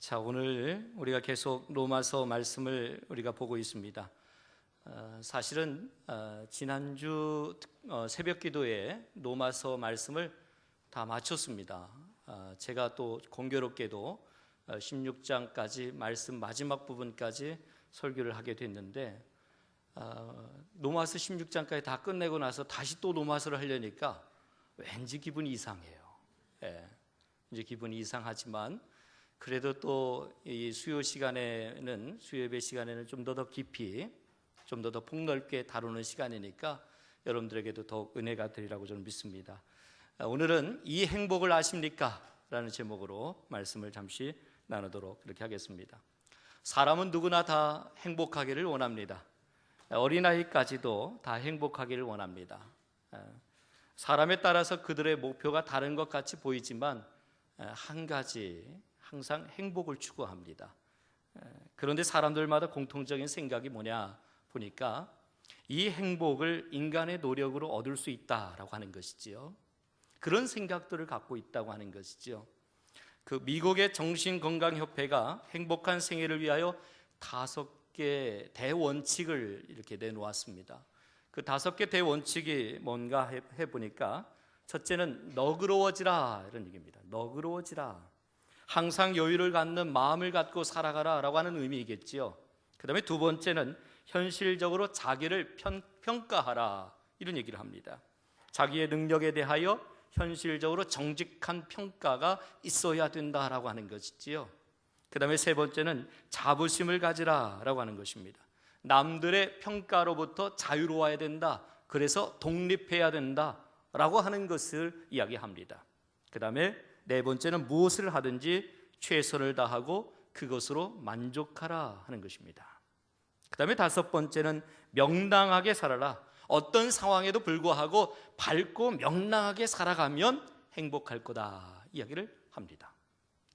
자, 오늘 우리가 계속 로마서 말씀을 우리가 보고 있습니다. 사실은 지난주 새벽 기도에 로마서 말씀을 다 마쳤습니다. 제가 또 공교롭게도 16장까지 말씀 마지막 부분까지 설교를 하게 됐는데 로마서 16장까지 다 끝내고 나서 다시 또 로마서를 하려니까 왠지 기분이 이상해요. 이제 기분이 이상하지만 그래도 또 이 수요 예배 시간에는 좀 더 깊이, 좀 더 폭넓게 다루는 시간이니까 여러분들에게도 더욱 은혜가 되리라고 저는 믿습니다. 오늘은 이 행복을 아십니까? 라는 제목으로 말씀을 잠시 나누도록 그렇게 하겠습니다. 사람은 누구나 다 행복하기를 원합니다. 어린아이까지도 다 행복하기를 원합니다. 사람에 따라서 그들의 목표가 다른 것 같이 보이지만 한 가지 항상 행복을 추구합니다. 그런데 사람들마다 공통적인 생각이 뭐냐 보니까 이 행복을 인간의 노력으로 얻을 수 있다라고 하는 것이지요. 그런 생각들을 갖고 있다고 하는 것이지요. 그 미국의 정신건강협회가 행복한 생애를 위하여 5개 대원칙을 이렇게 내놓았습니다. 그 5개 대원칙이 뭔가 해보니까 첫째는 너그러워지라 이런 얘기입니다. 너그러워지라. 항상 여유를 갖는 마음을 갖고 살아가라 라고 하는 의미이겠지요. 그 다음에 두 번째는 현실적으로 자기를 평가하라 이런 얘기를 합니다. 자기의 능력에 대하여 현실적으로 정직한 평가가 있어야 된다라고 하는 것이지요. 그 다음에 세 번째는 자부심을 가지라 라고 하는 것입니다. 남들의 평가로부터 자유로워야 된다. 그래서 독립해야 된다 라고 하는 것을 이야기합니다. 그 다음에 네 번째는 무엇을 하든지 최선을 다하고 그것으로 만족하라 하는 것입니다. 그 다음에 다섯 번째는 명랑하게 살아라. 어떤 상황에도 불구하고 밝고 명랑하게 살아가면 행복할 거다 이야기를 합니다.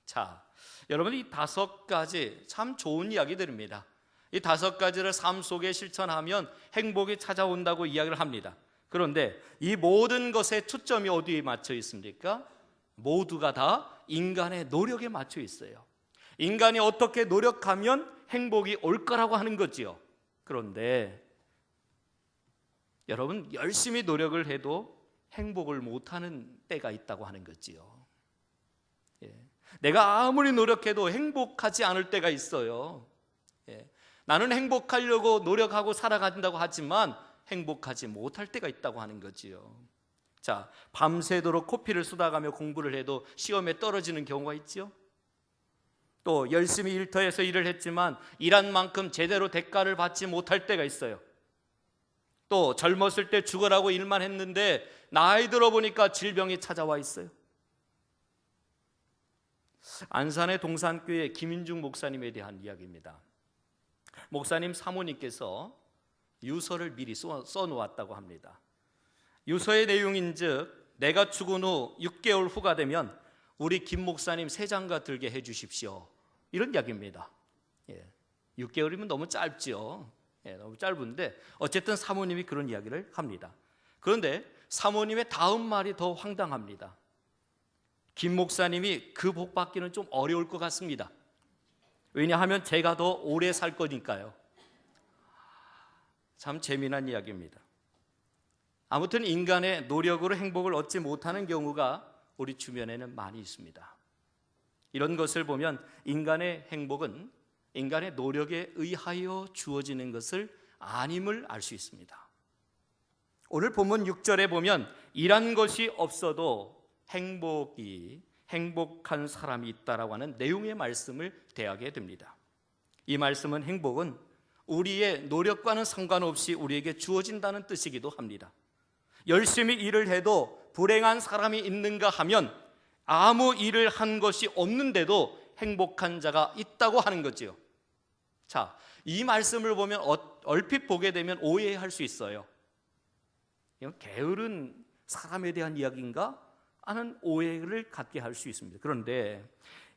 자, 여러분 이 5가지 참 좋은 이야기들입니다. 이 5가지를 삶 속에 실천하면 행복이 찾아온다고 이야기를 합니다. 그런데 이 모든 것의 초점이 어디에 맞춰 있습니까? 모두가 다 인간의 노력에 맞춰 있어요. 인간이 어떻게 노력하면 행복이 올 거라고 하는 거지요. 그런데 여러분 열심히 노력을 해도 행복을 못하는 때가 있다고 하는 거지요. 내가 아무리 노력해도 행복하지 않을 때가 있어요. 나는 행복하려고 노력하고 살아간다고 하지만 행복하지 못할 때가 있다고 하는 거지요. 자, 밤새도록 코피를 쏟아가며 공부를 해도 시험에 떨어지는 경우가 있죠. 또 열심히 일터에서 일을 했지만 일한 만큼 제대로 대가를 받지 못할 때가 있어요. 또 젊었을 때 죽으라고 일만 했는데 나이 들어보니까 질병이 찾아와 있어요. 안산의 동산교회 김인중 목사님에 대한 이야기입니다. 목사님 사모님께서 유서를 미리 써놓았다고 합니다. 유서의 내용인즉 내가 죽은 후 6개월 후가 되면 우리 김 목사님 세장가 들게 해주십시오 이런 이야기입니다. 6개월이면 너무 짧죠. 너무 짧은데 어쨌든 사모님이 그런 이야기를 합니다. 그런데 사모님의 다음 말이 더 황당합니다. 김 목사님이 그 복 받기는 좀 어려울 것 같습니다. 왜냐하면 제가 더 오래 살 거니까요. 참 재미난 이야기입니다. 아무튼 인간의 노력으로 행복을 얻지 못하는 경우가 우리 주변에는 많이 있습니다. 이런 것을 보면 인간의 행복은 인간의 노력에 의하여 주어지는 것을 아님을 알 수 있습니다. 오늘 본문 6절에 보면 일한 것이 없어도 행복한 사람이 있다라고 하는 내용의 말씀을 대하게 됩니다. 이 말씀은 행복은 우리의 노력과는 상관없이 우리에게 주어진다는 뜻이기도 합니다. 열심히 일을 해도 불행한 사람이 있는가 하면 아무 일을 한 것이 없는데도 행복한 자가 있다고 하는 거지요. 자, 이 말씀을 보면 얼핏 보게 되면 오해할 수 있어요. 이건 게으른 사람에 대한 이야기인가? 하는 오해를 갖게 할 수 있습니다. 그런데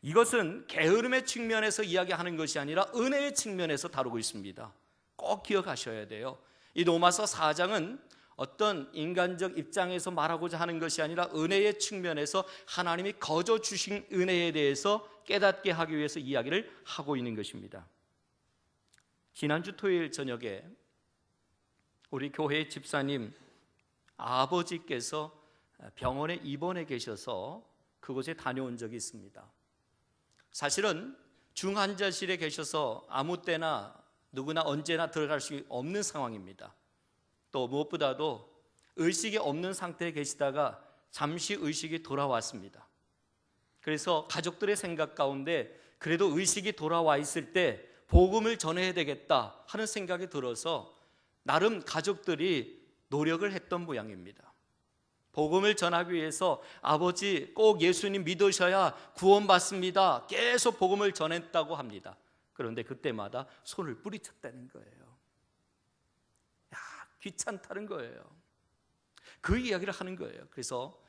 이것은 게으름의 측면에서 이야기하는 것이 아니라 은혜의 측면에서 다루고 있습니다. 꼭 기억하셔야 돼요. 이 로마서 4장은 어떤 인간적 입장에서 말하고자 하는 것이 아니라 은혜의 측면에서 하나님이 거저 주신 은혜에 대해서 깨닫게 하기 위해서 이야기를 하고 있는 것입니다. 지난주 토요일 저녁에 우리 교회 집사님 아버지께서 병원에 입원해 계셔서 그곳에 다녀온 적이 있습니다. 사실은 중환자실에 계셔서 아무 때나 누구나 언제나 들어갈 수 없는 상황입니다. 또 무엇보다도 의식이 없는 상태에 계시다가 잠시 의식이 돌아왔습니다. 그래서 가족들의 생각 가운데 그래도 의식이 돌아와 있을 때 복음을 전해야 되겠다 하는 생각이 들어서 나름 가족들이 노력을 했던 모양입니다. 복음을 전하기 위해서 아버지 꼭 예수님 믿으셔야 구원받습니다. 계속 복음을 전했다고 합니다. 그런데 그때마다 손을 뿌리쳤다는 거예요. 귀찮다는 거예요. 그 이야기를 하는 거예요. 그래서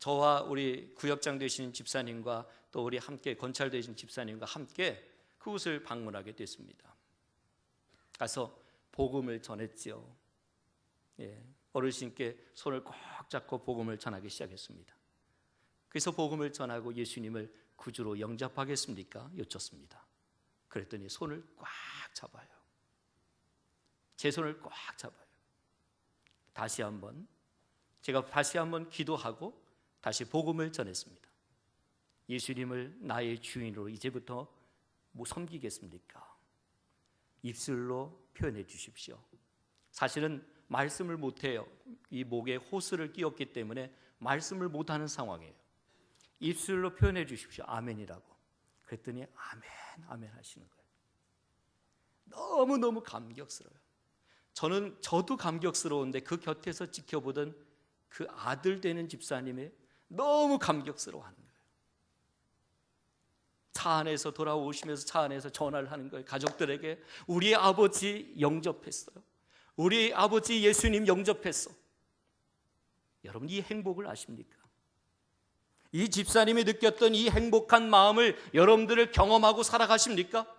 저와 우리 구역장 되신 집사님과 또 우리 함께 건찰 되신 집사님과 함께 그곳을 방문하게 됐습니다. 가서 복음을 전했지요. 어르신께 손을 꼭 잡고 복음을 전하기 시작했습니다. 그래서 복음을 전하고 예수님을 구주로 영접하겠습니까? 여쭙습니다. 그랬더니 손을 꽉 잡아요. 제 손을 꽉 잡아요. 제가 다시 한번 기도하고 다시 복음을 전했습니다. 예수님을 나의 주인으로 이제부터 뭐 섬기겠습니까? 입술로 표현해 주십시오. 사실은 말씀을 못해요. 이 목에 호스를 끼웠기 때문에 말씀을 못하는 상황이에요. 입술로 표현해 주십시오. 아멘이라고. 그랬더니 아멘, 아멘 하시는 거예요. 너무너무 감격스러워요. 저도 감격스러운데 그 곁에서 지켜보던 그 아들 되는 집사님이 너무 감격스러워하는 거예요. 차 안에서 돌아오시면서 차 안에서 전화를 하는 거예요. 가족들에게 우리 아버지 영접했어요. 우리 아버지 예수님 영접했어. 여러분 이 행복을 아십니까? 이 집사님이 느꼈던 이 행복한 마음을 여러분들을 경험하고 살아가십니까?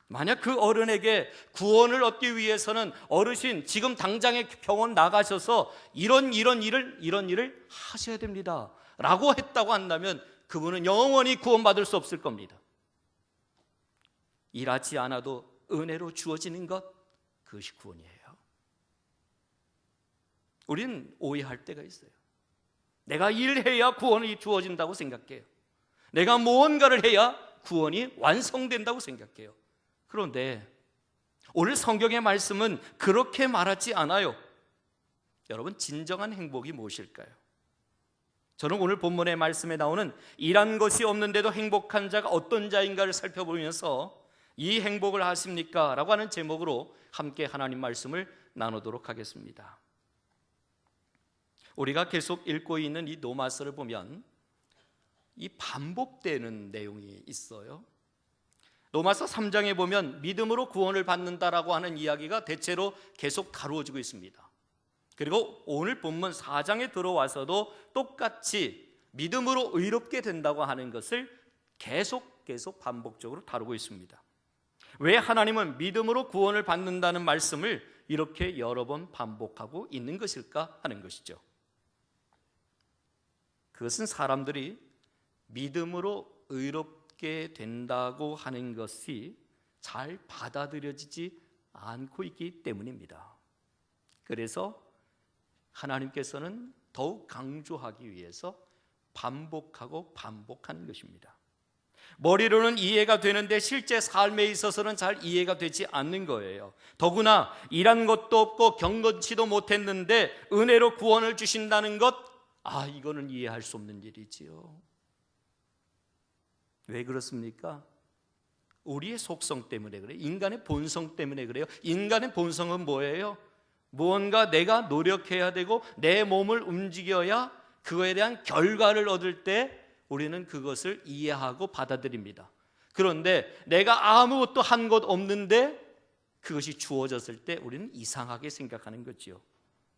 만약 그 어른에게 구원을 얻기 위해서는 어르신 지금 당장에 병원 나가셔서 이런 일을 하셔야 됩니다 라고 했다고 한다면 그분은 영원히 구원받을 수 없을 겁니다. 일하지 않아도 은혜로 주어지는 것, 그것이 구원이에요. 우리는 오해할 때가 있어요. 내가 일해야 구원이 주어진다고 생각해요. 내가 무언가를 해야 구원이 완성된다고 생각해요. 그런데 오늘 성경의 말씀은 그렇게 말하지 않아요. 여러분 진정한 행복이 무엇일까요? 저는 오늘 본문의 말씀에 나오는 일한 것이 없는데도 행복한 자가 어떤 자인가를 살펴보면서 이 행복을 아십니까? 라고 하는 제목으로 함께 하나님 말씀을 나누도록 하겠습니다. 우리가 계속 읽고 있는 이 로마서를 보면 이 반복되는 내용이 있어요. 로마서 3장에 보면 믿음으로 구원을 받는다라고 하는 이야기가 대체로 계속 다루어지고 있습니다. 그리고 오늘 본문 4장에 들어와서도 똑같이 믿음으로 의롭게 된다고 하는 것을 계속 반복적으로 다루고 있습니다. 왜 하나님은 믿음으로 구원을 받는다는 말씀을 이렇게 여러 번 반복하고 있는 것일까 하는 것이죠. 그것은 사람들이 믿음으로 의롭게 된다고 하는 것이 잘 받아들여지지 않고 있기 때문입니다. 그래서 하나님께서는 더욱 강조하기 위해서 반복하는 것입니다. 머리로는 이해가 되는데 실제 삶에 있어서는 잘 이해가 되지 않는 거예요. 더구나 일한 것도 없고 경건치도 못했는데 은혜로 구원을 주신다는 것, 이거는 이해할 수 없는 일이지요. 왜 그렇습니까? 우리의 속성 때문에 그래요. 인간의 본성 때문에 그래요. 인간의 본성은 뭐예요? 무언가 내가 노력해야 되고 내 몸을 움직여야 그거에 대한 결과를 얻을 때 우리는 그것을 이해하고 받아들입니다. 그런데 내가 아무것도 한 것 없는데 그것이 주어졌을 때 우리는 이상하게 생각하는 거지요.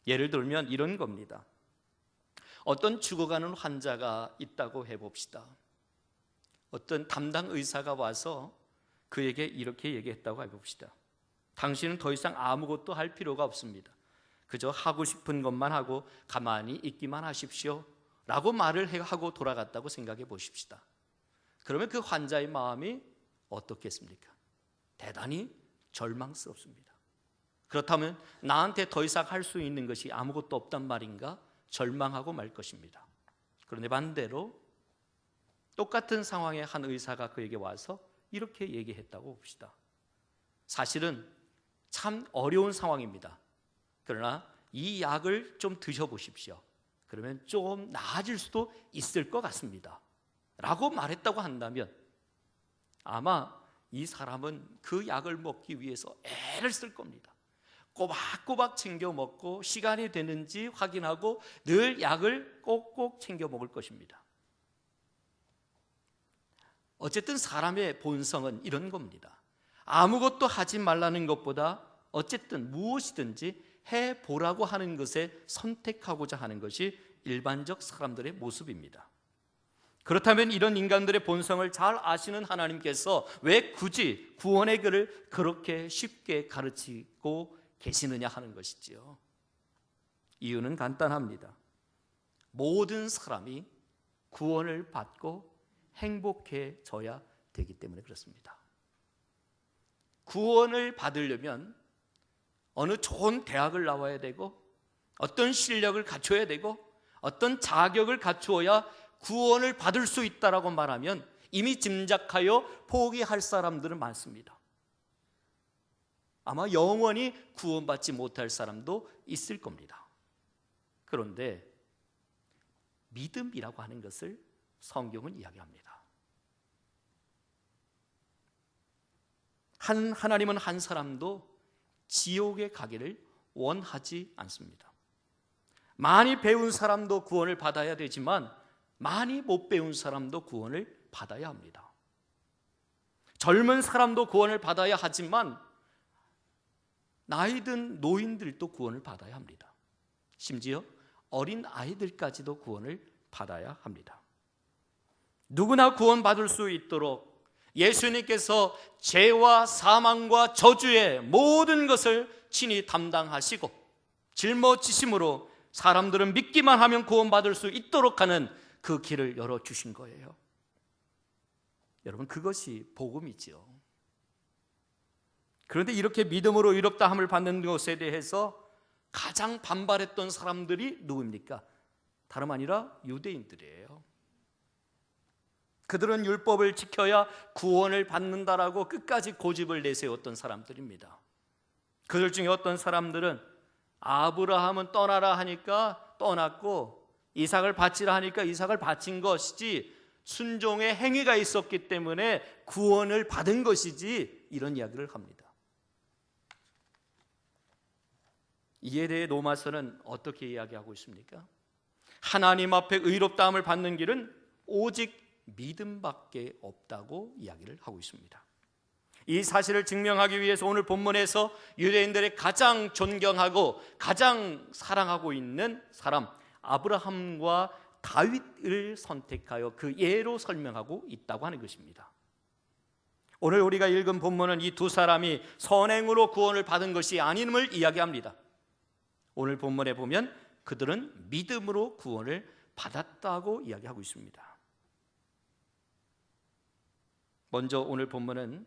예를 들면 이런 겁니다. 어떤 죽어가는 환자가 있다고 해봅시다. 어떤 담당 의사가 와서 그에게 이렇게 얘기했다고 해봅시다. 당신은 더 이상 아무것도 할 필요가 없습니다. 그저 하고 싶은 것만 하고 가만히 있기만 하십시오 라고 말을 하고 돌아갔다고 생각해 보십시다. 그러면 그 환자의 마음이 어떻겠습니까? 대단히 절망스럽습니다. 그렇다면 나한테 더 이상 할 수 있는 것이 아무것도 없단 말인가? 절망하고 말 것입니다. 그런데 반대로 똑같은 상황의 한 의사가 그에게 와서 이렇게 얘기했다고 봅시다. 사실은 참 어려운 상황입니다. 그러나 이 약을 좀 드셔보십시오. 그러면 좀 나아질 수도 있을 것 같습니다 라고 말했다고 한다면 아마 이 사람은 그 약을 먹기 위해서 애를 쓸 겁니다. 꼬박꼬박 챙겨 먹고 시간이 되는지 확인하고 늘 약을 꼭꼭 챙겨 먹을 것입니다. 어쨌든 사람의 본성은 이런 겁니다. 아무것도 하지 말라는 것보다 어쨌든 무엇이든지 해보라고 하는 것에 선택하고자 하는 것이 일반적 사람들의 모습입니다. 그렇다면 이런 인간들의 본성을 잘 아시는 하나님께서 왜 굳이 구원의 길을 그렇게 쉽게 가르치고 계시느냐 하는 것이지요. 이유는 간단합니다. 모든 사람이 구원을 받고 행복해져야 되기 때문에 그렇습니다. 구원을 받으려면 어느 좋은 대학을 나와야 되고 어떤 실력을 갖춰야 되고 어떤 자격을 갖추어야 구원을 받을 수 있다라고 말하면 이미 짐작하여 포기할 사람들은 많습니다. 아마 영원히 구원받지 못할 사람도 있을 겁니다. 그런데 믿음이라고 하는 것을 성경은 이야기합니다. 하나님은 한 사람도 지옥에 가기를 원하지 않습니다. 많이 배운 사람도 구원을 받아야 되지만 많이 못 배운 사람도 구원을 받아야 합니다. 젊은 사람도 구원을 받아야 하지만 나이 든 노인들도 구원을 받아야 합니다. 심지어 어린 아이들까지도 구원을 받아야 합니다. 누구나 구원받을 수 있도록 예수님께서 죄와 사망과 저주의 모든 것을 친히 담당하시고 짊어지심으로 사람들은 믿기만 하면 구원받을 수 있도록 하는 그 길을 열어주신 거예요. 여러분, 그것이 복음이지요. 그런데 이렇게 믿음으로 의롭다함을 받는 것에 대해서 가장 반발했던 사람들이 누구입니까? 다름 아니라 유대인들이에요. 그들은 율법을 지켜야 구원을 받는다라고 끝까지 고집을 내세웠던 사람들입니다. 그들 중에 어떤 사람들은 아브라함은 떠나라 하니까 떠났고 이삭을 바치라 하니까 이삭을 바친 것이지 순종의 행위가 있었기 때문에 구원을 받은 것이지, 이런 이야기를 합니다. 이에 대해 로마서는 어떻게 이야기하고 있습니까? 하나님 앞에 의롭다함을 받는 길은 오직 믿음밖에 없다고 이야기를 하고 있습니다. 이 사실을 증명하기 위해서 오늘 본문에서 유대인들의 가장 존경하고 가장 사랑하고 있는 사람 아브라함과 다윗을 선택하여 그 예로 설명하고 있다고 하는 것입니다. 오늘 우리가 읽은 본문은 이 두 사람이 선행으로 구원을 받은 것이 아님을 이야기합니다. 오늘 본문에 보면 그들은 믿음으로 구원을 받았다고 이야기하고 있습니다. 먼저 오늘 본문은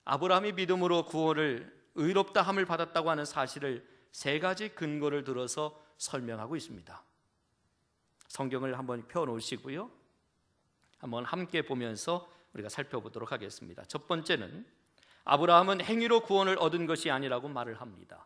아브라함이 믿음으로 구원을 의롭다함을 받았다고 하는 사실을 세 가지 근거를 들어서 설명하고 있습니다. 성경을 한번 펴놓으시고요, 한번 함께 보면서 우리가 살펴보도록 하겠습니다. 첫 번째는 아브라함은 행위로 구원을 얻은 것이 아니라고 말을 합니다.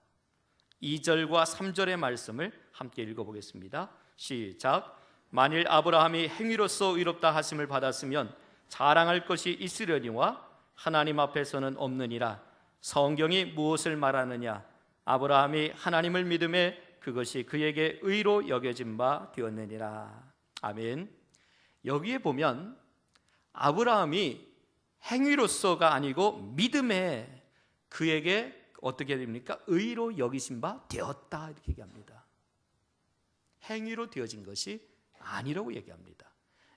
2절과 3절의 말씀을 함께 읽어보겠습니다. 시작. 만일 아브라함이 행위로서 의롭다 하심을 받았으면 자랑할 것이 있으려니와 하나님 앞에서는 없느니라. 성경이 무엇을 말하느냐? 아브라함이 하나님을 믿음에 그것이 그에게 의로 여겨진 바 되었느니라. 아멘. 여기에 보면 아브라함이 행위로서가 아니고 믿음에 그에게 어떻게 됩니까? 의로 여기신 바 되었다, 이렇게 얘기합니다. 행위로 되어진 것이 아니라고 얘기합니다.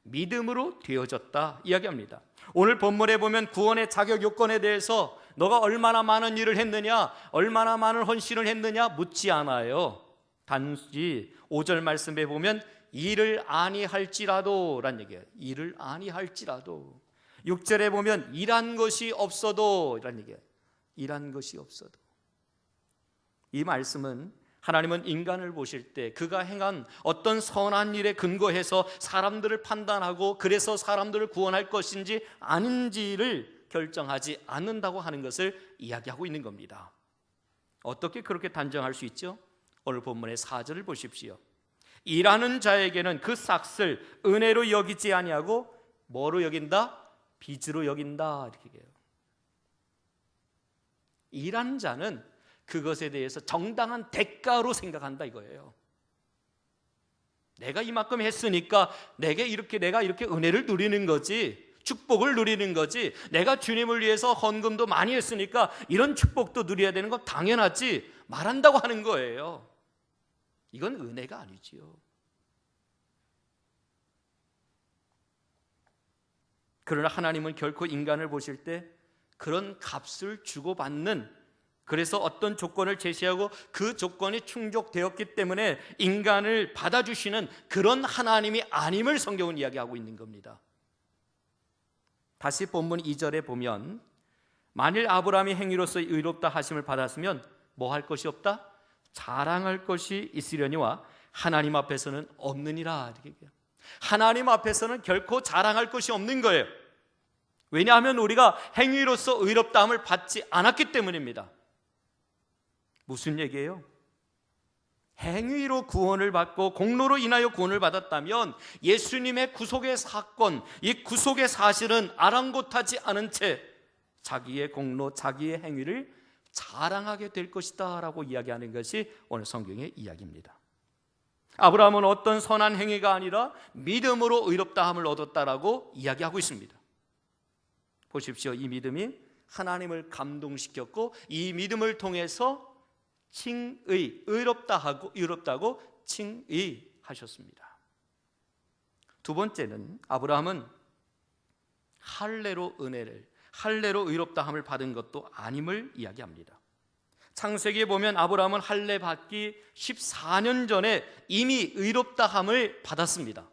믿음으로 되어졌다 이야기합니다. 오늘 본문에 보면 구원의 자격 요건에 대해서 너가 얼마나 많은 일을 했느냐, 얼마나 많은 헌신을 했느냐 묻지 않아요. 단지 5절 말씀에 보면 일을 아니할지라도 라는 얘기예요. 일을 아니할지라도. 6절에 보면 일한 것이 없어도 라는 얘기예요. 일한 것이 없어도. 이 말씀은 하나님은 인간을 보실 때 그가 행한 어떤 선한 일에 근거해서 사람들을 판단하고 그래서 사람들을 구원할 것인지 아닌지를 결정하지 않는다고 하는 것을 이야기하고 있는 겁니다. 어떻게 그렇게 단정할 수 있죠? 오늘 본문의 4절을 보십시오. 일하는 자에게는 그 삭슬 은혜로 여기지 아니하고 뭐로 여긴다? 빚으로 여긴다 이렇게 얘기해요. 일하는 자는 그것에 대해서 정당한 대가로 생각한다 이거예요. 내가 이만큼 했으니까 내가 이렇게 은혜를 누리는 거지, 축복을 누리는 거지. 내가 주님을 위해서 헌금도 많이 했으니까 이런 축복도 누려야 되는 건 당연하지 말한다고 하는 거예요. 이건 은혜가 아니지요. 그러나 하나님은 결코 인간을 보실 때 그런 값을 주고받는, 그래서 어떤 조건을 제시하고 그 조건이 충족되었기 때문에 인간을 받아주시는 그런 하나님이 아님을 성경은 이야기하고 있는 겁니다. 다시 본문 2절에 보면 만일 아브라함이 행위로서 의롭다 하심을 받았으면 뭐 할 것이 없다? 자랑할 것이 있으려니와 하나님 앞에서는 없느니라 이렇게 얘기해요. 하나님 앞에서는 결코 자랑할 것이 없는 거예요. 왜냐하면 우리가 행위로서 의롭다함을 받지 않았기 때문입니다. 무슨 얘기예요? 행위로 구원을 받고 공로로 인하여 구원을 받았다면 예수님의 구속의 사건, 이 구속의 사실은 아랑곳하지 않은 채 자기의 공로, 자기의 행위를 자랑하게 될 것이다 라고 이야기하는 것이 오늘 성경의 이야기입니다. 아브라함은 어떤 선한 행위가 아니라 믿음으로 의롭다함을 얻었다라고 이야기하고 있습니다. 보십시오. 이 믿음이 하나님을 감동시켰고 이 믿음을 통해서 의롭다고 칭의하셨습니다. 두 번째는 아브라함은 할례로 의롭다함을 받은 것도 아님을 이야기합니다. 창세기에 보면 아브라함은 할례 받기 14년 전에 이미 의롭다함을 받았습니다.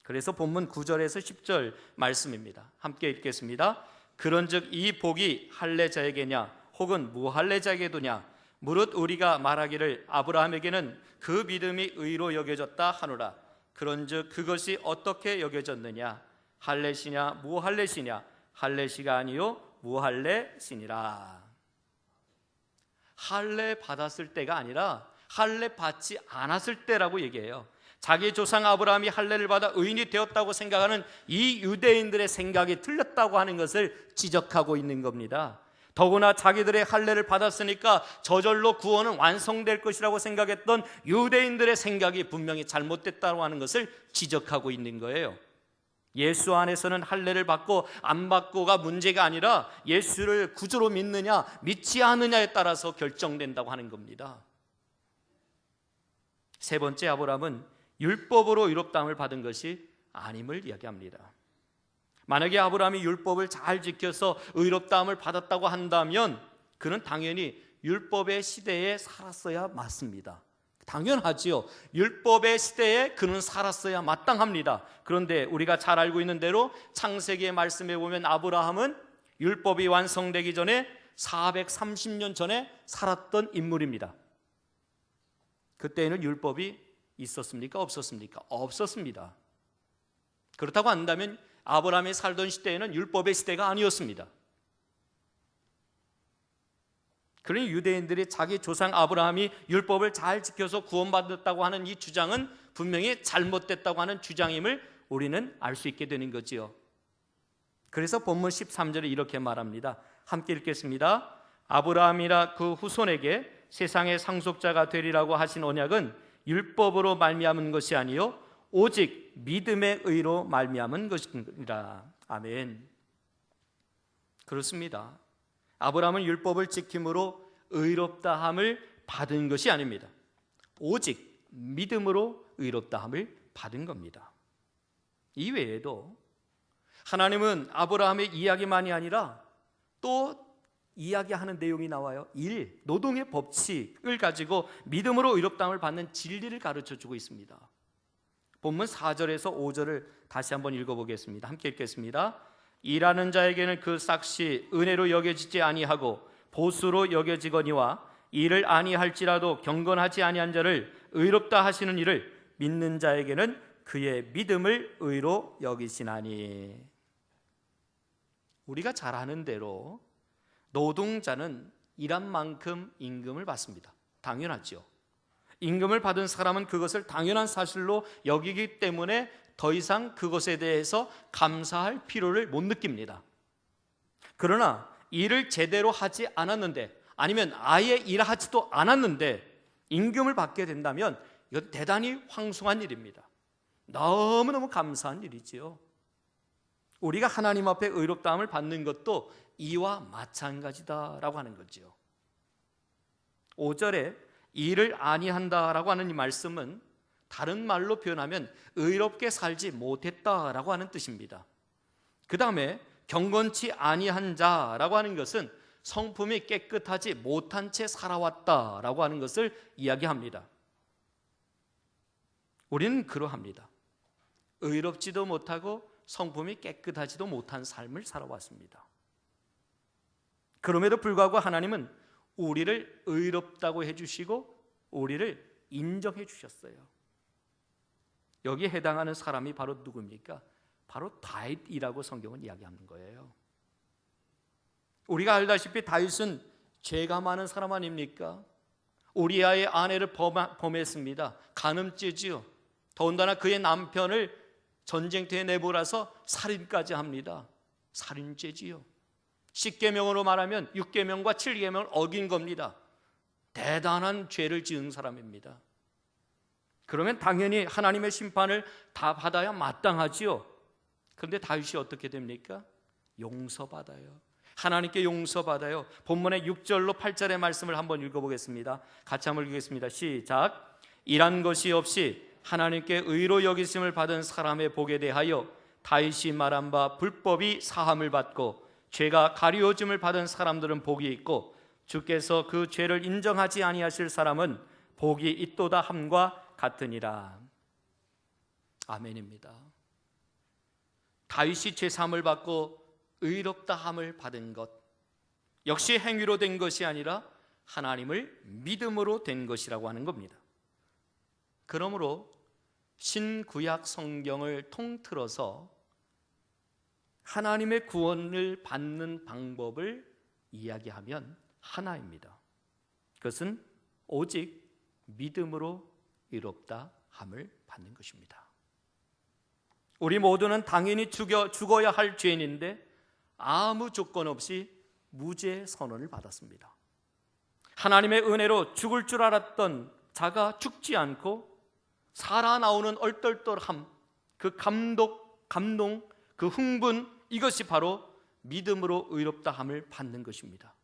그래서 본문 9절에서 10절 말씀입니다. 함께 읽겠습니다. 그런즉 이 복이 할례자에게냐 혹은 무할례자에게도냐 무릇 우리가 말하기를 아브라함에게는 그 믿음이 의로 여겨졌다 하노라. 그런즉 그것이 어떻게 여겨졌느냐? 할례시냐 무할례시냐? 할례시가 아니요 무할례시니라. 할례 받았을 때가 아니라 할례 받지 않았을 때라고 얘기해요. 자기 조상 아브라함이 할례를 받아 의인이 되었다고 생각하는 이 유대인들의 생각이 틀렸다고 하는 것을 지적하고 있는 겁니다. 더구나 자기들의 할례를 받았으니까 저절로 구원은 완성될 것이라고 생각했던 유대인들의 생각이 분명히 잘못됐다고 하는 것을 지적하고 있는 거예요. 예수 안에서는 할례를 받고 안 받고가 문제가 아니라 예수를 구주로 믿느냐 믿지 않느냐에 따라서 결정된다고 하는 겁니다. 세 번째, 아브라함은 율법으로 의롭다함을 받은 것이 아님을 이야기합니다. 만약에 아브라함이 율법을 잘 지켜서 의롭다함을 받았다고 한다면 그는 당연히 율법의 시대에 살았어야 맞습니다. 당연하지요. 율법의 시대에 그는 살았어야 마땅합니다. 그런데 우리가 잘 알고 있는 대로 창세기의 말씀에 보면 아브라함은 율법이 완성되기 전에 430년 전에 살았던 인물입니다. 그때에는 율법이 있었습니까? 없었습니까? 없었습니다. 그렇다고 한다면 아브라함이 살던 시대에는 율법의 시대가 아니었습니다. 그러니 유대인들이 자기 조상 아브라함이 율법을 잘 지켜서 구원받았다고 하는 이 주장은 분명히 잘못됐다고 하는 주장임을 우리는 알 수 있게 되는 거지요. 그래서 본문 13절에 이렇게 말합니다. 함께 읽겠습니다. 아브라함이라 그 후손에게 세상의 상속자가 되리라고 하신 언약은 율법으로 말미암은 것이 아니요 오직 믿음의 의로 말미암은 것이니라. 아멘. 그렇습니다. 아브라함은 율법을 지킴으로 의롭다함을 받은 것이 아닙니다. 오직 믿음으로 의롭다함을 받은 겁니다. 이 외에도 하나님은 아브라함의 이야기만이 아니라 또 이야기하는 내용이 나와요. 노동의 법칙을 가지고 믿음으로 의롭다함을 받는 진리를 가르쳐주고 있습니다. 본문 4절에서 5절을 다시 한번 읽어보겠습니다. 함께 읽겠습니다. 일하는 자에게는 그 삭시 은혜로 여겨지지 아니하고 보수로 여겨지거니와 일을 아니할지라도 경건하지 아니한 자를 의롭다 하시는 이를 믿는 자에게는 그의 믿음을 의로 여기시나니. 우리가 잘 아는 대로 노동자는 일한 만큼 임금을 받습니다. 당연하죠. 임금을 받은 사람은 그것을 당연한 사실로 여기기 때문에 더 이상 그것에 대해서 감사할 필요를 못 느낍니다. 그러나 일을 제대로 하지 않았는데, 아니면 아예 일하지도 않았는데 임금을 받게 된다면 이건 대단히 황송한 일입니다. 너무너무 감사한 일이지요. 우리가 하나님 앞에 의롭다함을 받는 것도 이와 마찬가지다라고 하는 거죠. 5절에 일을 아니한다라고 하는 이 말씀은 다른 말로 표현하면 의롭게 살지 못했다라고 하는 뜻입니다. 그 다음에 경건치 아니한 자라고 하는 것은 성품이 깨끗하지 못한 채 살아왔다라고 하는 것을 이야기합니다. 우리는 그러합니다. 의롭지도 못하고 성품이 깨끗하지도 못한 삶을 살아왔습니다. 그럼에도 불구하고 하나님은 우리를 의롭다고 해주시고 우리를 인정해 주셨어요. 여기에 해당하는 사람이 바로 누굽니까? 바로 다윗이라고 성경은 이야기하는 거예요. 우리가 알다시피 다윗은 죄가 많은 사람 아닙니까? 우리아의 아내를 범했습니다. 간음죄지요. 더군다나 그의 남편을 전쟁터에 내몰아서 살인까지 합니다. 살인죄지요. 10계명으로 말하면 6계명과 7계명을 어긴 겁니다. 대단한 죄를 지은 사람입니다. 그러면 당연히 하나님의 심판을 다 받아야 마땅하지요. 그런데 다윗이 어떻게 됩니까? 용서받아요. 하나님께 용서받아요. 본문의 6절로 8절의 말씀을 한번 읽어보겠습니다. 같이 한번 읽겠습니다. 시작. 일한 것이 없이 하나님께 의로 여기심을 받은 사람의 복에 대하여 다윗이 말한 바 불법이 사함을 받고 죄가 가리워짐을 받은 사람들은 복이 있고 주께서 그 죄를 인정하지 아니하실 사람은 복이 있도다 함과 같으니라. 아멘입니다. 다윗이 죄 사함을 받고 의롭다 함을 받은 것, 역시 행위로 된 것이 아니라 하나님을 믿음으로 된 것이라고 하는 겁니다. 그러므로 신구약 성경을 통틀어서 하나님의 구원을 받는 방법을 이야기하면 하나입니다. 그것은 오직 믿음으로 의롭다 함을 받는 것입니다. 우리 모두는 당연히 죽어야 할 죄인인데 아무 조건 없이 무죄 선언을 받았습니다. 하나님의 은혜로 죽을 줄 알았던 자가 죽지 않고 살아나오는 얼떨떨함, 그 감동, 그 흥분, 이것이 바로 믿음으로 의롭다 함을 받는 것입니다.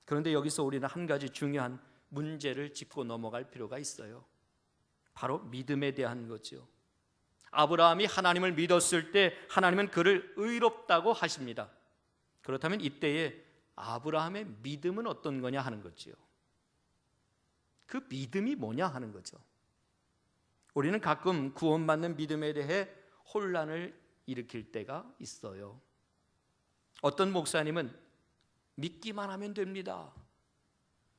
그런데 여기서 우리는 한 가지 중요한 문제를 짚고 넘어갈 필요가 있어요. 바로 믿음에 대한 거죠. 아브라함이 하나님을 믿었을 때 하나님은 그를 의롭다고 하십니다. 그렇다면 이때에 아브라함의 믿음은 어떤 거냐 하는 거지요. 그 믿음이 뭐냐 하는 거죠. 우리는 가끔 구원받는 믿음에 대해 혼란을 일으킬 때가 있어요. 어떤 목사님은 믿기만 하면 됩니다.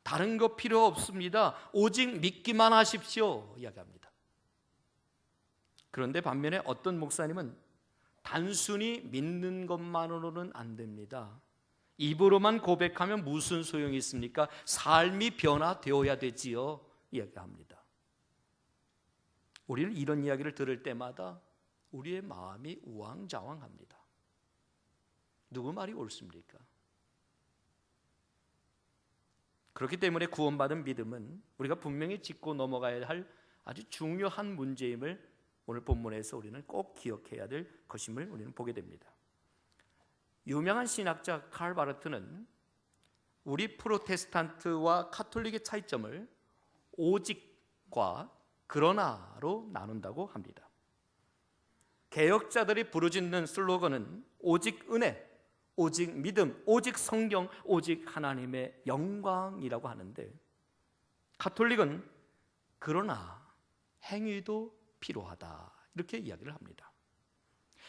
다른 거 필요 없습니다. 오직 믿기만 하십시오 이야기합니다. 그런데 반면에 어떤 목사님은 단순히 믿는 것만으로는 안 됩니다. 입으로만 고백하면 무슨 소용이 있습니까? 삶이 변화되어야 되지요 이야기합니다. 우리는 이런 이야기를 들을 때마다 우리의 마음이 우왕좌왕합니다. 누구 말이 옳습니까? 그렇기 때문에 구원받은 믿음은 우리가 분명히 짚고 넘어가야 할 아주 중요한 문제임을 오늘 본문에서 우리는 꼭 기억해야 될 것임을 우리는 보게 됩니다. 유명한 신학자 칼 바르트는 우리 프로테스탄트와 카톨릭의 차이점을 오직과 그러나로 나눈다고 합니다. 개혁자들이 부르짖는 슬로건은 오직 은혜, 오직 믿음, 오직 성경, 오직 하나님의 영광이라고 하는데, 가톨릭은 그러나 행위도 필요하다 이렇게 이야기를 합니다.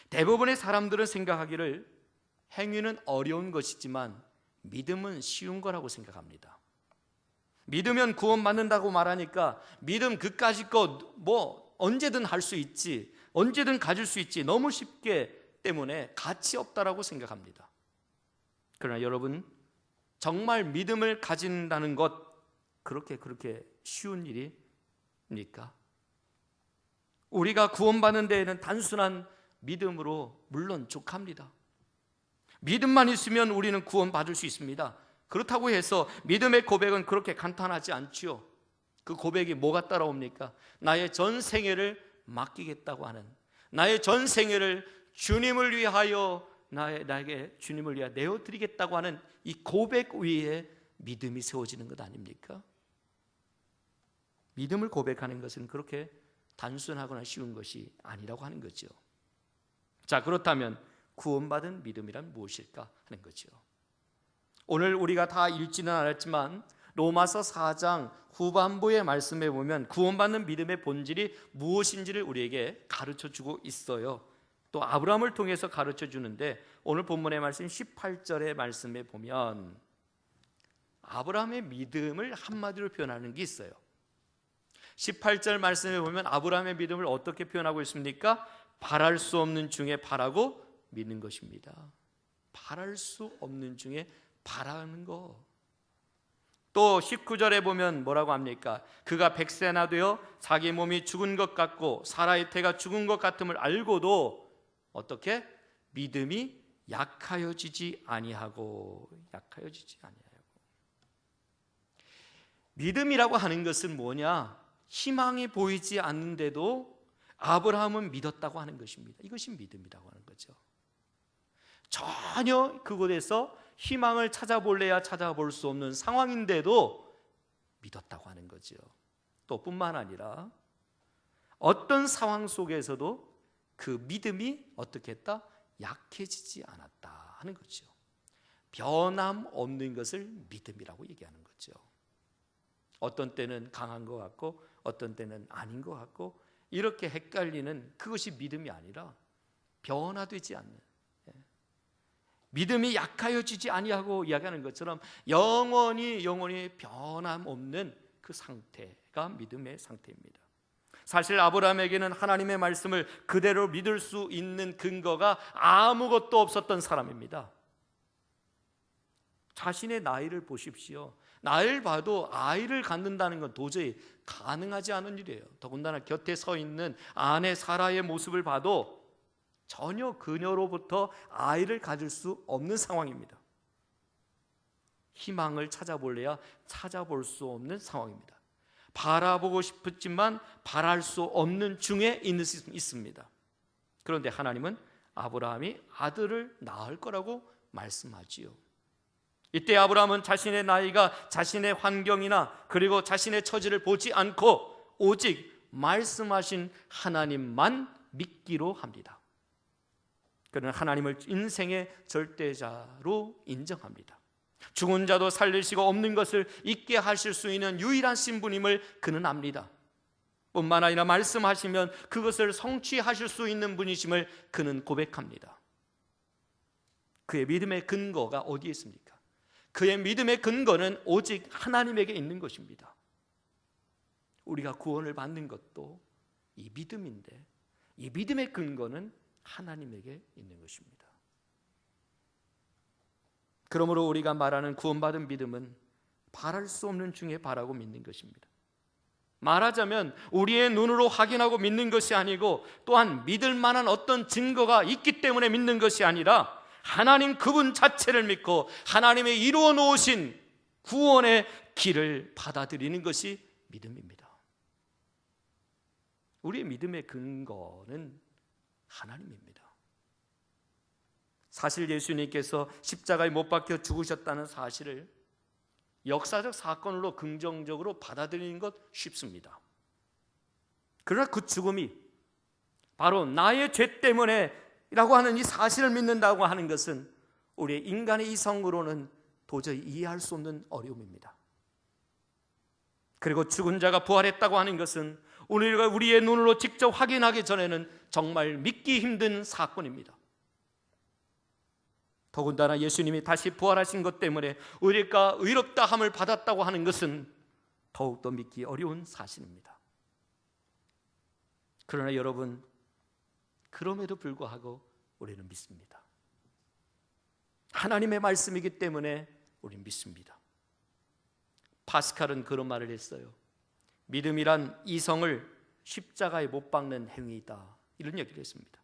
대부분의 사람들은 생각하기를 행위는 어려운 것이지만 믿음은 쉬운 거라고 생각합니다. 믿으면 구원받는다고 말하니까 믿음 그까짓 거 뭐 언제든 할 수 있지, 언제든 가질 수 있지, 너무 쉽게 때문에 가치 없다라고 생각합니다. 그러나 여러분, 정말 믿음을 가진다는 것 그렇게 쉬운 일입니까? 우리가 구원받는 데에는 단순한 믿음으로 물론 족합니다. 믿음만 있으면 우리는 구원받을 수 있습니다. 그렇다고 해서 믿음의 고백은 그렇게 간단하지 않지요. 그 고백이 뭐가 따라옵니까? 나의 전 생애를 맡기겠다고 하는, 나의 전 생애를 주님을 위하여 나에게 주님을 위하여 내어드리겠다고 하는 이 고백 위에 믿음이 세워지는 것 아닙니까? 믿음을 고백하는 것은 그렇게 단순하거나 쉬운 것이 아니라고 하는 거죠. 자, 그렇다면 구원받은 믿음이란 무엇일까 하는 거죠. 오늘 우리가 다 읽지는 않았지만 로마서 4장 후반부의 말씀에 보면 구원받는 믿음의 본질이 무엇인지를 우리에게 가르쳐주고 있어요. 또 아브라함을 통해서 가르쳐주는데, 오늘 본문의 말씀 18절의 말씀에 보면 아브라함의 믿음을 한마디로 표현하는 게 있어요. 18절 말씀에 보면 아브라함의 믿음을 어떻게 표현하고 있습니까? 바랄 수 없는 중에 바라고 믿는 것입니다. 바랄 수 없는 중에 바라는 거. 또 19절에 보면 뭐라고 합니까? 그가 100세나 되어 자기 몸이 죽은 것 같고 사라의 태가 죽은 것 같음을 알고도 어떻게? 믿음이 약하여지지 아니하고. 믿음이라고 하는 것은 뭐냐? 희망이 보이지 않는데도 아브라함은 믿었다고 하는 것입니다. 이것이 믿음이라고 하는 거죠. 전혀 그곳에서 희망을 찾아볼래야 찾아볼 수 없는 상황인데도 믿었다고 하는 거죠. 또 뿐만 아니라 어떤 상황 속에서도 그 믿음이 어떻게 했다? 약해지지 않았다 하는 거죠. 변함없는 것을 믿음이라고 얘기하는 거죠. 어떤 때는 강한 것 같고 어떤 때는 아닌 것 같고 이렇게 헷갈리는 그것이 믿음이 아니라 변화되지 않는, 믿음이 약하여지지 아니하고 이야기하는 것처럼 영원히 변함없는 그 상태가 믿음의 상태입니다. 사실 아브라함에게는 하나님의 말씀을 그대로 믿을 수 있는 근거가 아무것도 없었던 사람입니다. 자신의 나이를 보십시오. 나이를 봐도 아이를 갖는다는 건 도저히 가능하지 않은 일이에요. 더군다나 곁에 서 있는 아내 사라의 모습을 봐도 전혀 그녀로부터 아이를 가질 수 없는 상황입니다. 희망을 찾아볼래야 찾아볼 수 없는 상황입니다. 바라보고 싶었지만 바랄 수 없는 중에 있습니다. 그런데 하나님은 아브라함이 아들을 낳을 거라고 말씀하지요. 이때 아브라함은 자신의 나이가 자신의 환경이나 그리고 자신의 처지를 보지 않고 오직 말씀하신 하나님만 믿기로 합니다. 그는 하나님을 인생의 절대자로 인정합니다. 죽은 자도 살리시고 없는 것을 있게 하실 수 있는 유일한 신분임을 그는 압니다. 뿐만 아니라 말씀하시면 그것을 성취하실 수 있는 분이심을 그는 고백합니다. 그의 믿음의 근거가 어디에 있습니까? 그의 믿음의 근거는 오직 하나님에게 있는 것입니다. 우리가 구원을 받는 것도 이 믿음인데 이 믿음의 근거는 하나님에게 있는 것입니다. 그러므로 우리가 말하는 구원받은 믿음은 바랄 수 없는 중에 바라고 믿는 것입니다. 말하자면 우리의 눈으로 확인하고 믿는 것이 아니고 또한 믿을 만한 어떤 증거가 있기 때문에 믿는 것이 아니라 하나님 그분 자체를 믿고 하나님의 이루어 놓으신 구원의 길을 받아들이는 것이 믿음입니다. 우리의 믿음의 근거는 하나님입니다. 사실 예수님께서 십자가에 못 박혀 죽으셨다는 사실을 역사적 사건으로 긍정적으로 받아들이는 것 쉽습니다. 그러나 그 죽음이 바로 나의 죄 때문에 라고 하는 이 사실을 믿는다고 하는 것은 우리의 인간의 이성으로는 도저히 이해할 수 없는 어려움입니다. 그리고 죽은 자가 부활했다고 하는 것은 우리가 우리의 눈으로 직접 확인하기 전에는 정말 믿기 힘든 사건입니다. 더군다나 예수님이 다시 부활하신 것 때문에 우리가 의롭다함을 받았다고 하는 것은 더욱더 믿기 어려운 사실입니다. 그러나 여러분, 그럼에도 불구하고 우리는 믿습니다. 하나님의 말씀이기 때문에 우리는 믿습니다. 파스칼은 그런 말을 했어요. 믿음이란 이성을 십자가에 못 박는 행위이다, 이런 얘기를 했습니다.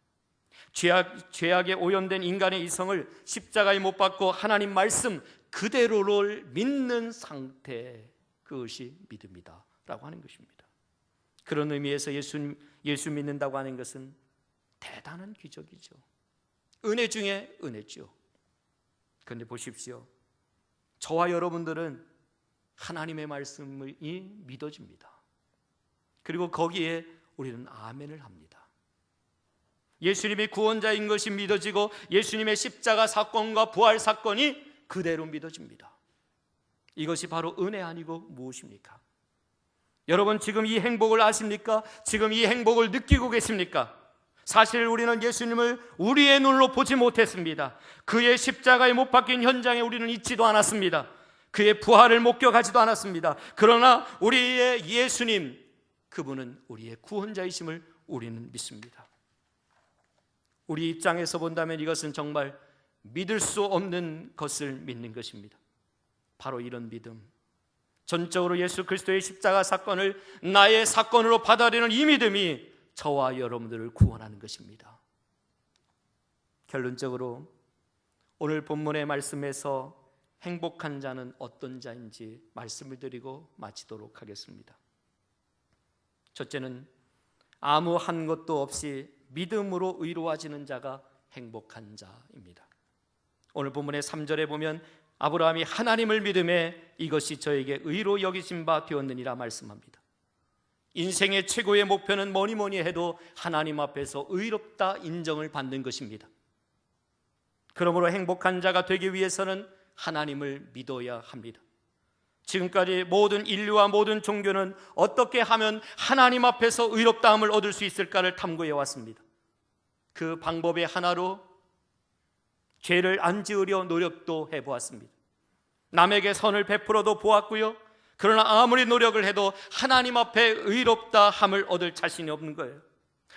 죄악에 오염된 인간의 이성을 십자가에 못 박고 하나님 말씀 그대로를 믿는 상태, 그것이 믿음이다 라고 하는 것입니다. 그런 의미에서 예수 믿는다고 하는 것은 대단한 기적이죠. 은혜 중에 은혜죠. 그런데 보십시오, 저와 여러분들은 하나님의 말씀이 믿어집니다. 그리고 거기에 우리는 아멘을 합니다. 예수님이 구원자인 것이 믿어지고 예수님의 십자가 사건과 부활 사건이 그대로 믿어집니다. 이것이 바로 은혜 아니고 무엇입니까? 여러분, 지금 이 행복을 아십니까? 지금 이 행복을 느끼고 계십니까? 사실 우리는 예수님을 우리의 눈으로 보지 못했습니다. 그의 십자가에 못 박힌 현장에 우리는 있지도 않았습니다. 그의 부활을 목격하지도 않았습니다. 그러나 우리의 예수님, 그분은 우리의 구원자이심을 우리는 믿습니다. 우리 입장에서 본다면 이것은 정말 믿을 수 없는 것을 믿는 것입니다. 바로 이런 믿음, 전적으로 예수 그리스도의 십자가 사건을 나의 사건으로 받아들이는 이 믿음이 저와 여러분들을 구원하는 것입니다. 결론적으로 오늘 본문의 말씀에서 행복한 자는 어떤 자인지 말씀을 드리고 마치도록 하겠습니다. 첫째는 아무 한 것도 없이 믿음으로 의로워지는 자가 행복한 자입니다. 오늘 본문의 3절에 보면 아브라함이 하나님을 믿음에 이것이 저에게 의로 여기신 바 되었느니라 말씀합니다. 인생의 최고의 목표는 뭐니 해도 하나님 앞에서 의롭다 인정을 받는 것입니다. 그러므로 행복한 자가 되기 위해서는 하나님을 믿어야 합니다. 지금까지 모든 인류와 모든 종교는 어떻게 하면 하나님 앞에서 의롭다함을 얻을 수 있을까를 탐구해 왔습니다. 그 방법의 하나로 죄를 안 지으려 노력도 해보았습니다. 남에게 선을 베풀어도 보았고요. 그러나 아무리 노력을 해도 하나님 앞에 의롭다함을 얻을 자신이 없는 거예요.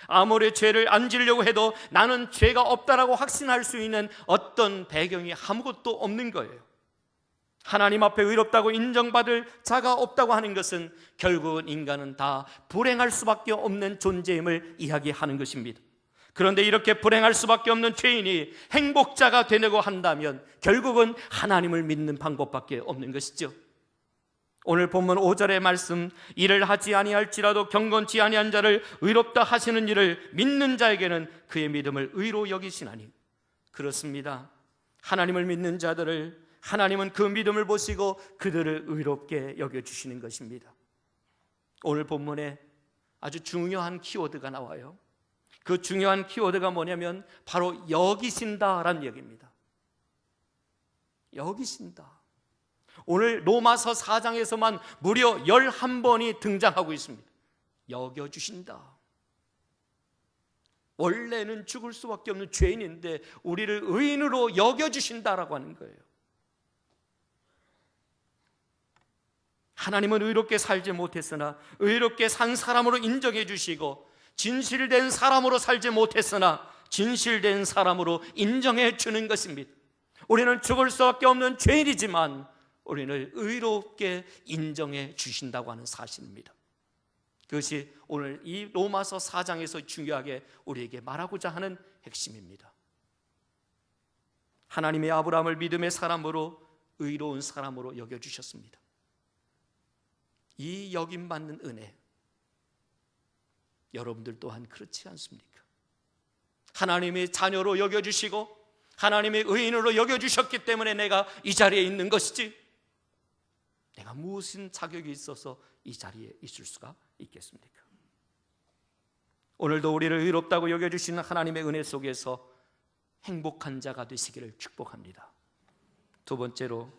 아무리 죄를 안 지으려고 해도 나는 죄가 없다라고 확신할 수 있는 어떤 배경이 아무것도 없는 거예요. 하나님 앞에 의롭다고 인정받을 자가 없다고 하는 것은 결국은 인간은 다 불행할 수밖에 없는 존재임을 이야기하는 것입니다. 그런데 이렇게 불행할 수밖에 없는 죄인이 행복자가 되려고 한다면 결국은 하나님을 믿는 방법밖에 없는 것이죠. 오늘 본문 5절의 말씀, 일을 하지 아니할지라도 경건치 아니한 자를 의롭다 하시는 일을 믿는 자에게는 그의 믿음을 의로 여기시나니. 그렇습니다. 하나님을 믿는 자들을 하나님은 그 믿음을 보시고 그들을 의롭게 여겨주시는 것입니다. 오늘 본문에 아주 중요한 키워드가 나와요. 그 중요한 키워드가 뭐냐면 바로 여기신다라는 얘기입니다. 여기신다. 오늘 로마서 4장에서만 무려 11번이 등장하고 있습니다. 여겨주신다. 원래는 죽을 수밖에 없는 죄인인데 우리를 의인으로 여겨주신다라고 하는 거예요. 하나님은 의롭게 살지 못했으나 의롭게 산 사람으로 인정해 주시고, 진실된 사람으로 살지 못했으나 진실된 사람으로 인정해 주는 것입니다. 우리는 죽을 수밖에 없는 죄인이지만 우리를 의롭게 인정해 주신다고 하는 사실입니다. 그것이 오늘 이 로마서 4장에서 중요하게 우리에게 말하고자 하는 핵심입니다. 하나님의 아브라함을 믿음의 사람으로 의로운 사람으로 여겨주셨습니다. 이 여김받는 은혜, 여러분들 또한 그렇지 않습니까? 하나님의 자녀로 여겨주시고 하나님의 의인으로 여겨주셨기 때문에 내가 이 자리에 있는 것이지, 내가 무슨 자격이 있어서 이 자리에 있을 수가 있겠습니까? 오늘도 우리를 의롭다고 여겨주시는 하나님의 은혜 속에서 행복한 자가 되시기를 축복합니다. 두 번째로,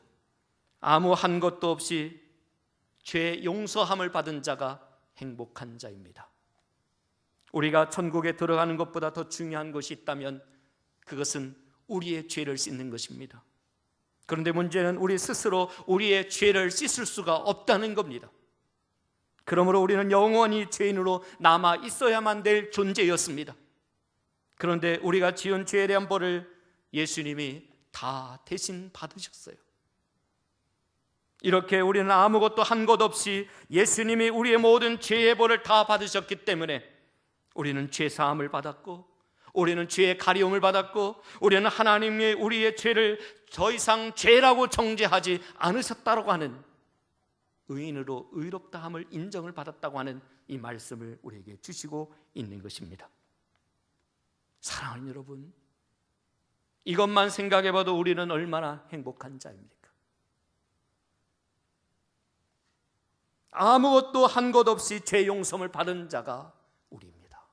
아무 한 것도 없이 죄 용서함을 받은 자가 행복한 자입니다. 우리가 천국에 들어가는 것보다 더 중요한 것이 있다면 그것은 우리의 죄를 씻는 것입니다. 그런데 문제는 우리 스스로 우리의 죄를 씻을 수가 없다는 겁니다. 그러므로 우리는 영원히 죄인으로 남아 있어야만 될 존재였습니다. 그런데 우리가 지은 죄에 대한 벌을 예수님이 다 대신 받으셨어요. 이렇게 우리는 아무것도 한 것 없이 예수님이 우리의 모든 죄의 벌을 다 받으셨기 때문에 우리는 죄 사함을 받았고, 우리는 죄의 가리움을 받았고, 우리는 하나님의 우리의 죄를 더 이상 죄라고 정죄하지 않으셨다고 하는, 의인으로 의롭다함을 인정을 받았다고 하는 이 말씀을 우리에게 주시고 있는 것입니다. 사랑하는 여러분, 이것만 생각해봐도 우리는 얼마나 행복한 자입니까? 아무것도 한 것 없이 죄 용서를 받은 자가 우리입니다.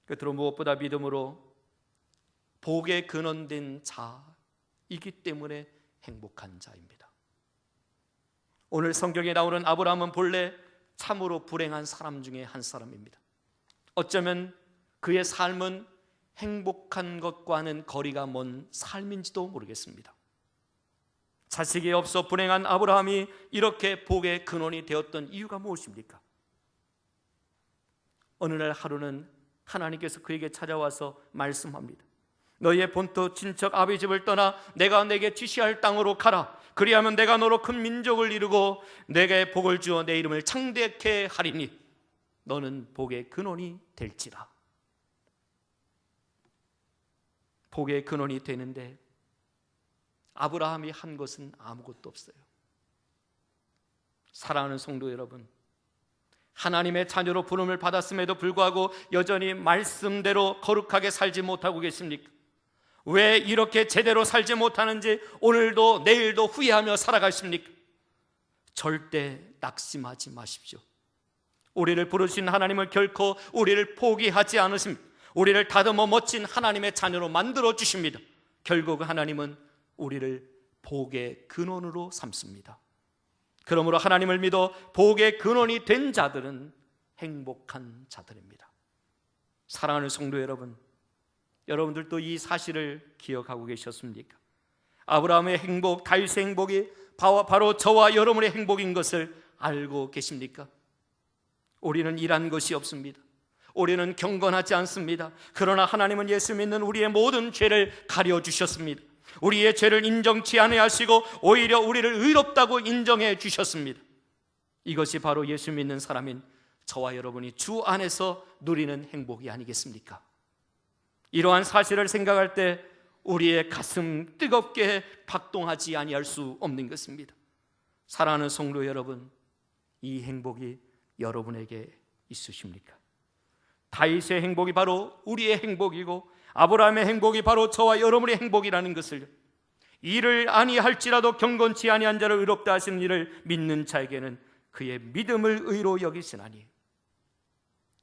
끝으로 무엇보다 믿음으로 복에 근원된 자이기 때문에 행복한 자입니다. 오늘 성경에 나오는 아브라함은 본래 참으로 불행한 사람 중에 한 사람입니다. 어쩌면 그의 삶은 행복한 것과는 거리가 먼 삶인지도 모르겠습니다. 자식이 없어 불행한 아브라함이 이렇게 복의 근원이 되었던 이유가 무엇입니까? 어느 날 하루는 하나님께서 그에게 찾아와서 말씀합니다. 너희의 본토 친척 아비 집을 떠나 내가 내게 지시할 땅으로 가라. 그리하면 내가 너로 큰 민족을 이루고 내게 복을 주어 내 이름을 창대케 하리니 너는 복의 근원이 될지라. 복의 근원이 되는데 아브라함이 한 것은 아무것도 없어요. 사랑하는 성도 여러분, 하나님의 자녀로 부름을 받았음에도 불구하고 여전히 말씀대로 거룩하게 살지 못하고 계십니까? 왜 이렇게 제대로 살지 못하는지 오늘도 내일도 후회하며 살아가십니까? 절대 낙심하지 마십시오. 우리를 부르신 하나님을 결코 우리를 포기하지 않으십니다. 우리를 다듬어 멋진 하나님의 자녀로 만들어 주십니다. 결국 하나님은 우리를 복의 근원으로 삼습니다. 그러므로 하나님을 믿어 복의 근원이 된 자들은 행복한 자들입니다. 사랑하는 성도 여러분, 여러분들도 이 사실을 기억하고 계셨습니까? 아브라함의 행복, 다윗의 행복이 바로 저와 여러분의 행복인 것을 알고 계십니까? 우리는 일한 것이 없습니다. 우리는 경건하지 않습니다. 그러나 하나님은 예수 믿는 우리의 모든 죄를 가려주셨습니다. 우리의 죄를 인정치 않으시고 오히려 우리를 의롭다고 인정해 주셨습니다. 이것이 바로 예수 믿는 사람인 저와 여러분이 주 안에서 누리는 행복이 아니겠습니까? 이러한 사실을 생각할 때 우리의 가슴 뜨겁게 박동하지 아니할 수 없는 것입니다. 사랑하는 성도 여러분, 이 행복이 여러분에게 있으십니까? 다윗의 행복이 바로 우리의 행복이고 아브라함의 행복이 바로 저와 여러분의 행복이라는 것을, 이를 아니할지라도 경건치 아니한 자를 의롭다 하시는 이를 믿는 자에게는 그의 믿음을 의로 여기시나니.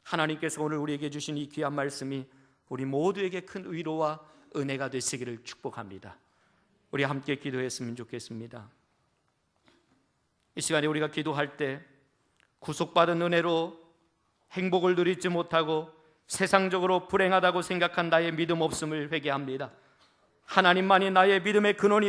하나님께서 오늘 우리에게 주신 이 귀한 말씀이 우리 모두에게 큰 위로와 은혜가 되시기를 축복합니다. 우리 함께 기도했으면 좋겠습니다. 이 시간에 우리가 기도할 때 구속받은 은혜로 행복을 누리지 못하고 세상적으로 불행하다고 생각한 나의 믿음 없음을 회개합니다. 하나님만이 나의 믿음의 근원이